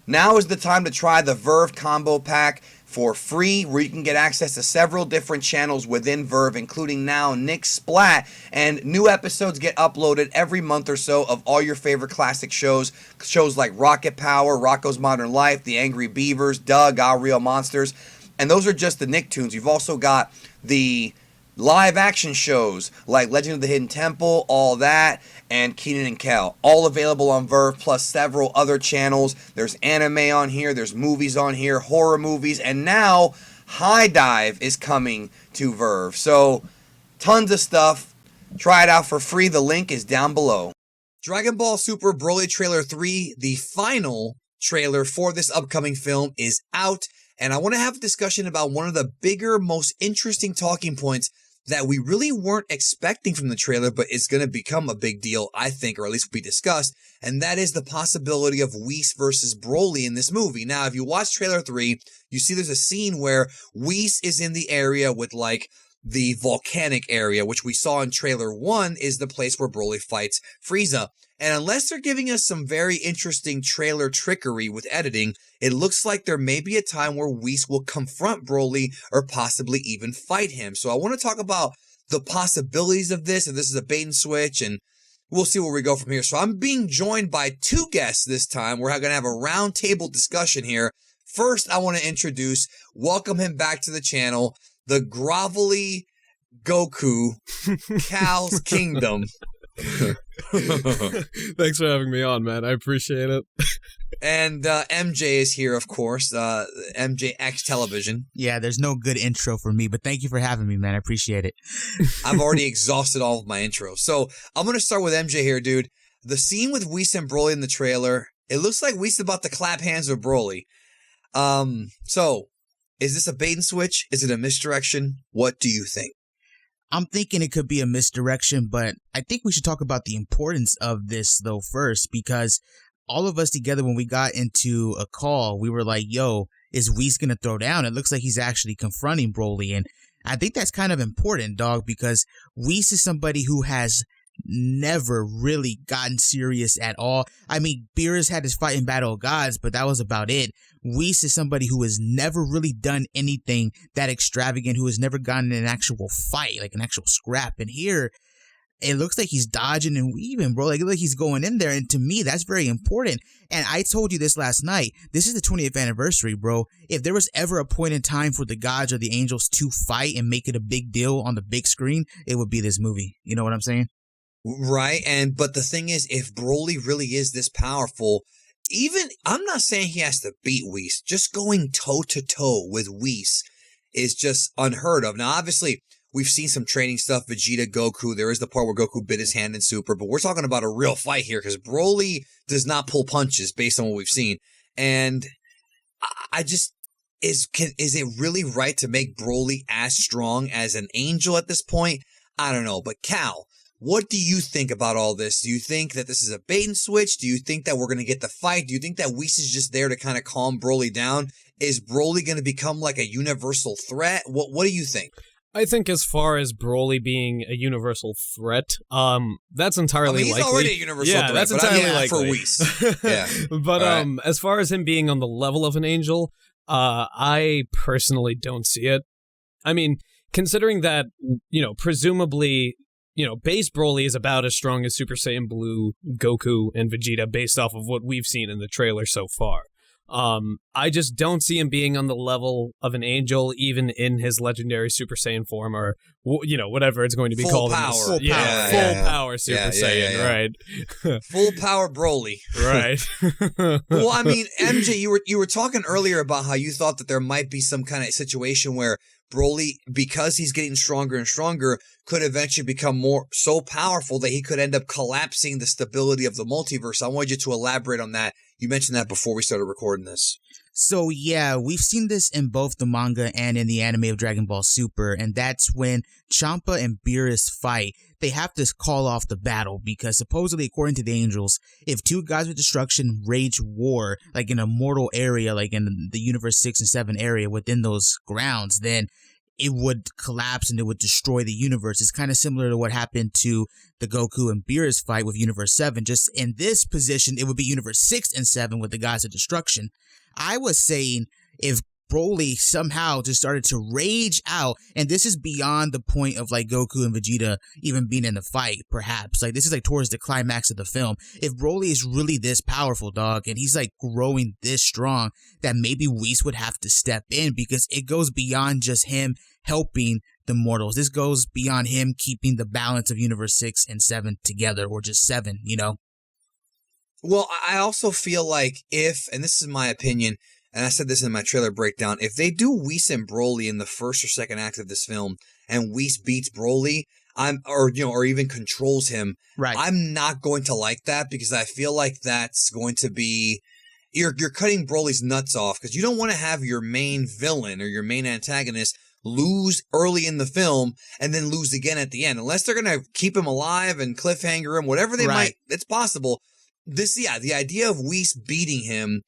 Now is the time to try the Verve Combo Pack for free, where you can get access to several different channels within Verve, including now Nick Splat, and new episodes get uploaded every month or so of all your favorite classic shows like Rocket Power, Rocko's Modern Life, The Angry Beavers, Doug, Our Real Monsters, and those are just the Nicktoons. You've also got the live action shows like Legend of the Hidden Temple, All That, and Kenan and Kel, all available on Verve, plus several other channels. There's anime on here, there's movies on here, horror movies, and now High Dive is coming to Verve. So tons of stuff. Try it out for free. The link is down below. Dragon Ball Super Broly Trailer 3, the final trailer for this upcoming film, is out. And I want to have a discussion about one of the bigger, most interesting talking points that we really weren't expecting from the trailer, but it's going to become a big deal, I think, or at least will be discussed, and that is the possibility of Whis versus Broly in this movie. Now, if you watch trailer 3, you see there's a scene where Whis is in the area with, like, the volcanic area, which we saw in trailer 1 is the place where Broly fights Frieza. And unless they're giving us some very interesting trailer trickery with editing, it looks like there may be a time where Whis will confront Broly or possibly even fight him. So I want to talk about the possibilities of this, and this is a bait and switch, and we'll see where we go from here. So I'm being joined by two guests this time. We're going to have a round table discussion here. First, I want to welcome him back to the channel, the grovelly Goku, Cal's Kingdom. Thanks for having me on, man. I appreciate it. And MJ is here, of course. MJX Television. Yeah, there's no good intro for me, but thank you for having me, man. I appreciate it. I've already exhausted all of my intros. So I'm going to start with MJ here, dude. The scene with Whis and Broly in the trailer, it looks like Whis is about to clap hands with Broly. So is this a bait and switch? Is it a misdirection? What do you think? I'm thinking it could be a misdirection, but I think we should talk about the importance of this, though, first, because all of us together, when we got into a call, we were like, yo, is Whis going to throw down? It looks like he's actually confronting Broly, and I think that's kind of important, dog, because Whis is somebody who has never really gotten serious at all. I mean, Beerus had his fight in Battle of Gods, but that was about it. Whis is somebody who has never really done anything that extravagant, who has never gotten in an actual fight, like an actual scrap. And here, it looks like he's dodging and weaving, bro. Like, it looks like he's going in there. And to me, that's very important. And I told you this last night. This is the 20th anniversary, bro. If there was ever a point in time for the gods or the angels to fight and make it a big deal on the big screen, it would be this movie. You know what I'm saying? Right. But the thing is, if Broly really is this powerful, I'm not saying he has to beat Whis. Just going toe to toe with Whis is just unheard of. Now, obviously, we've seen some training stuff, Vegeta, Goku. There is the part where Goku bit his hand in Super, but we're talking about a real fight here because Broly does not pull punches based on what we've seen. And I just, is it really right to make Broly as strong as an angel at this point? I don't know. But Cal, what do you think about all this? Do you think that this is a bait and switch? Do you think that we're going to get the fight? Do you think that Whis is just there to kind of calm Broly down? Is Broly going to become like a universal threat? What do you think? I think as far as Broly being a universal threat, that's entirely likely. He's already a universal threat. That's entirely likely. For Whis. Yeah. But as far as him being on the level of an angel, I personally don't see it. I mean, considering that, presumably, base Broly is about as strong as Super Saiyan Blue, Goku, and Vegeta based off of what we've seen in the trailer so far. I just don't see him being on the level of an angel, even in his legendary Super Saiyan form, or whatever it's going to be full called. Power. Full power Super Saiyan, right? Full power Broly, right? Well, I mean, MJ, you were talking earlier about how you thought that there might be some kind of situation where Broly, because he's getting stronger and stronger, could eventually become so powerful that he could end up collapsing the stability of the multiverse. I wanted you to elaborate on that. You mentioned that before we started recording this. So yeah, we've seen this in both the manga and in the anime of Dragon Ball Super, and that's when Champa and Beerus fight. They have to call off the battle because supposedly, according to the angels, if two gods of destruction rage war, like in a mortal area, like in the Universe 6 and 7 area within those grounds, then it would collapse and it would destroy the universe. It's kind of similar to what happened to the Goku and Beerus fight with Universe 7. Just in this position, it would be Universe 6 and 7 with the Gods of Destruction. I was saying if Broly somehow just started to rage out, and this is beyond the point of like Goku and Vegeta even being in the fight, perhaps. Like this is like towards the climax of the film. If Broly is really this powerful, dog, and he's like growing this strong, that maybe Whis would have to step in, because it goes beyond just him helping the mortals. This goes beyond him keeping the balance of Universe 6 and 7 together, or just 7, you know? Well, I also feel like if, and this is my opinion, and I said this in my trailer breakdown, if they do Whis and Broly in the first or second act of this film, and Whis beats Broly, or even controls him, right, I'm not going to like that, because I feel like that's going to be, you're cutting Broly's nuts off, because you don't want to have your main villain or your main antagonist lose early in the film and then lose again at the end, unless they're going to keep him alive and cliffhanger him, whatever they might. It's possible. The idea of Whis beating him.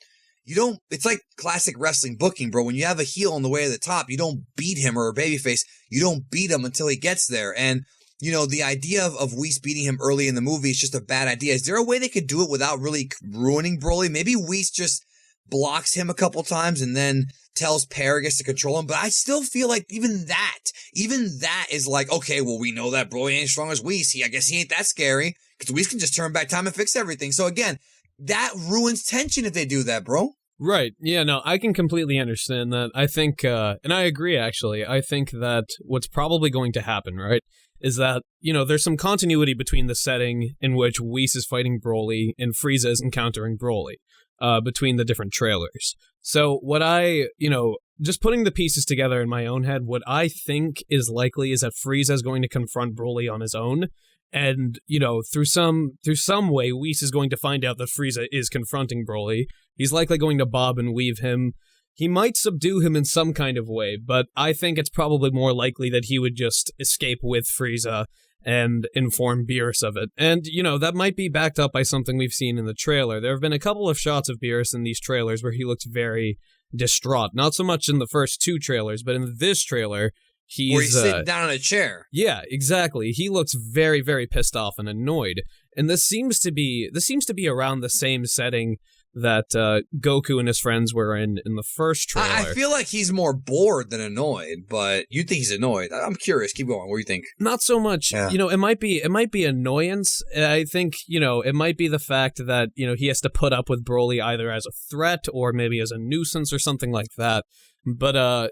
It's like classic wrestling booking, bro. When you have a heel on the way to the top, you don't beat him, or a babyface. You don't beat him until he gets there. And, the idea of Whis beating him early in the movie is just a bad idea. Is there a way they could do it without really ruining Broly? Maybe Whis just blocks him a couple times and then tells Paragus to control him. But I still feel like even that is like, okay, well, we know that Broly ain't as strong as Whis. I guess he ain't that scary, because Whis can just turn back time and fix everything. So again, that ruins tension if they do that, bro. Right. Yeah, no, I can completely understand that. I think, and I agree, actually. I think that what's probably going to happen, right, is that, there's some continuity between the setting in which Whis is fighting Broly and Frieza is encountering Broly, between the different trailers. So what just putting the pieces together in my own head, what I think is likely is that Frieza is going to confront Broly on his own. And, through some way, Whis is going to find out that Frieza is confronting Broly. He's likely going to bob and weave him. He might subdue him in some kind of way, but I think it's probably more likely that he would just escape with Frieza and inform Beerus of it. And, that might be backed up by something we've seen in the trailer. There have been a couple of shots of Beerus in these trailers where he looks very distraught. Not so much in the first two trailers, but in this trailer, where he's sitting down in a chair. Yeah, exactly. He looks very, very pissed off and annoyed. And this seems to be around the same setting that Goku and his friends were in the first trailer. I feel like he's more bored than annoyed, but you think he's annoyed. I'm curious. Keep going. What do you think? Not so much. Yeah. It might be annoyance. I think, it might be the fact that, he has to put up with Broly either as a threat or maybe as a nuisance or something like that. But,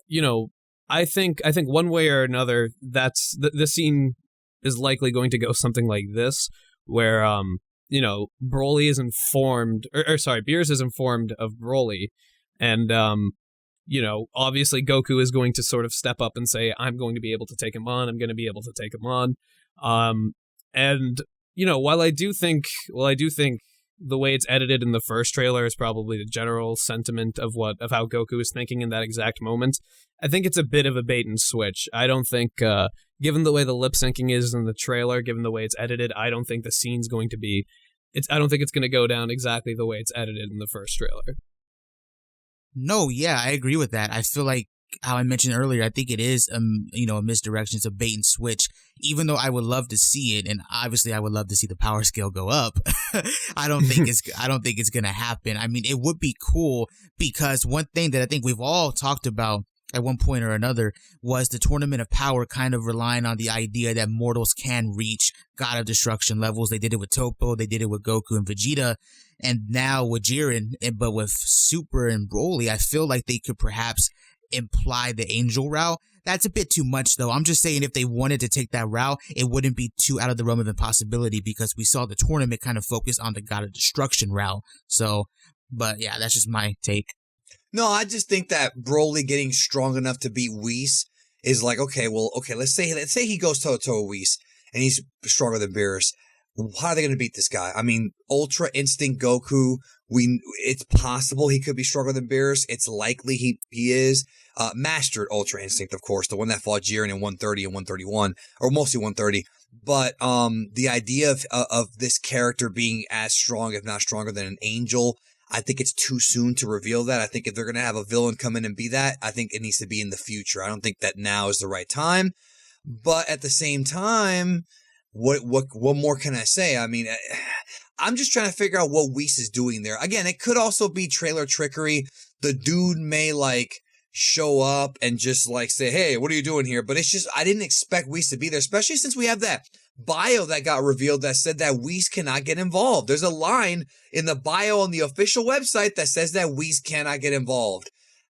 I think one way or another, that's the scene is likely going to go something like this, where Broly is informed, Beerus is informed of Broly, and obviously Goku is going to sort of step up and say, "I'm going to be able to take him on. I'm going to be able to take him on." And while I do think the way it's edited in the first trailer is probably the general sentiment of how Goku is thinking in that exact moment, I think it's a bit of a bait and switch. I don't think, given the way the lip syncing is in the trailer, given the way it's edited, I don't think the scene's going to be. I don't think it's going to go down exactly the way it's edited in the first trailer. No, yeah, I agree with that. I feel like how I mentioned earlier, I think it is, a misdirection. It's a bait and switch. Even though I would love to see it, and obviously I would love to see the power scale go up. I don't think it's gonna happen. I mean, it would be cool, because one thing that I think we've all talked about at one point or another was the Tournament of Power kind of relying on the idea that mortals can reach God of Destruction levels. They did it with Toppo, they did it with Goku and Vegeta, and now with Jiren. But with Super and Broly, I feel like they could perhaps imply the angel route. That's a bit too much, though. I'm just saying, if they wanted to take that route, it wouldn't be too out of the realm of impossibility, because we saw the tournament kind of focus on the God of Destruction route. So, but yeah, that's just my take. No, I just think that Broly getting strong enough to beat Whis is like, okay, let's say he goes toe-to-toe with Whis, and he's stronger than Beerus. How are they going to beat this guy? I mean, Ultra Instinct Goku, it's possible he could be stronger than Beerus. It's likely he is. Mastered Ultra Instinct, of course, the one that fought Jiren in 130 and 131, or mostly 130. But the idea of this character being as strong, if not stronger, than an angel, I think it's too soon to reveal that. I think if they're going to have a villain come in and be that, I think it needs to be in the future. I don't think that now is the right time. But at the same time, what more can I say? I mean, I'm just trying to figure out what Whis is doing there. Again, it could also be trailer trickery. The dude may like show up and just like say, hey, what are you doing here? But it's just, I didn't expect Whis to be there, especially since we have that bio that got revealed that said that Whis cannot get involved. There's a line in the bio on the official website that says that Whis cannot get involved.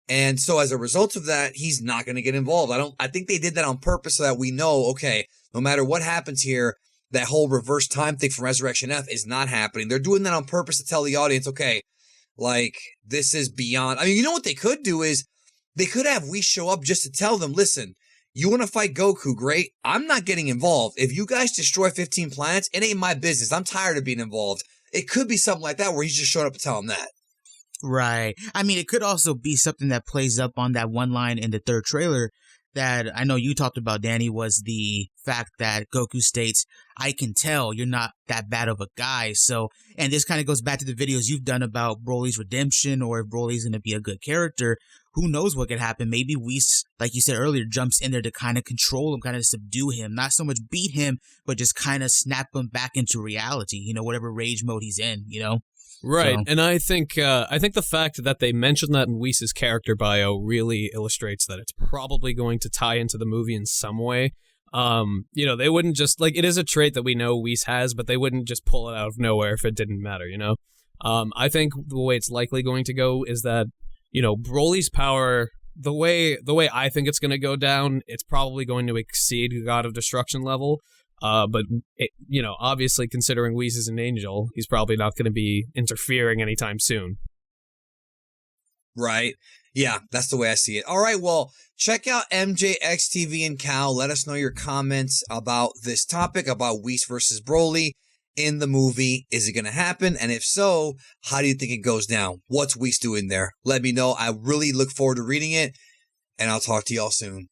And so as a result of that, he's not going to get involved. I think they did that on purpose so that we know, okay, no matter what happens here, that whole reverse time thing from Resurrection F is not happening. They're doing that on purpose to tell the audience, okay, like, this is beyond. I mean, you know what they could do is they could have Whis show up just to tell them, listen, you want to fight Goku, great. I'm not getting involved. If you guys destroy 15 planets, it ain't my business. I'm tired of being involved. It could be something like that where he's just showing up to tell them that. Right. I mean, it could also be something that plays up on that one line in the third trailer that I know you talked about, Danny, was the fact that Goku states, I can tell you're not that bad of a guy. So, and this kind of goes back to the videos you've done about Broly's redemption, or if Broly's going to be a good character. Who knows what could happen? Maybe Whis, like you said earlier, jumps in there to kind of control him, kind of subdue him, not so much beat him, but just kind of snap him back into reality, you know, whatever rage mode he's in, you know? Right, So. and I think the fact that they mentioned that in Whis' character bio really illustrates that it's probably going to tie into the movie in some way. You know, they wouldn't just, like, it is a trait that we know Whis has, but they wouldn't just pull it out of nowhere if it didn't matter, you know? I think the way it's likely going to go is that, you know, Broly's power, the way I think it's going to go down, it's probably going to exceed God of Destruction level. But, you know, obviously considering Whis is an angel, he's probably not going to be interfering anytime soon. Right. Yeah, that's the way I see it. All right, well, check out MJXTV and Cal. Let us know your comments about this topic, about Whis versus Broly in the movie. Is it going to happen? And if so, how do you think it goes down? What's Whis doing there? Let me know. I really look forward to reading it, and I'll talk to y'all soon.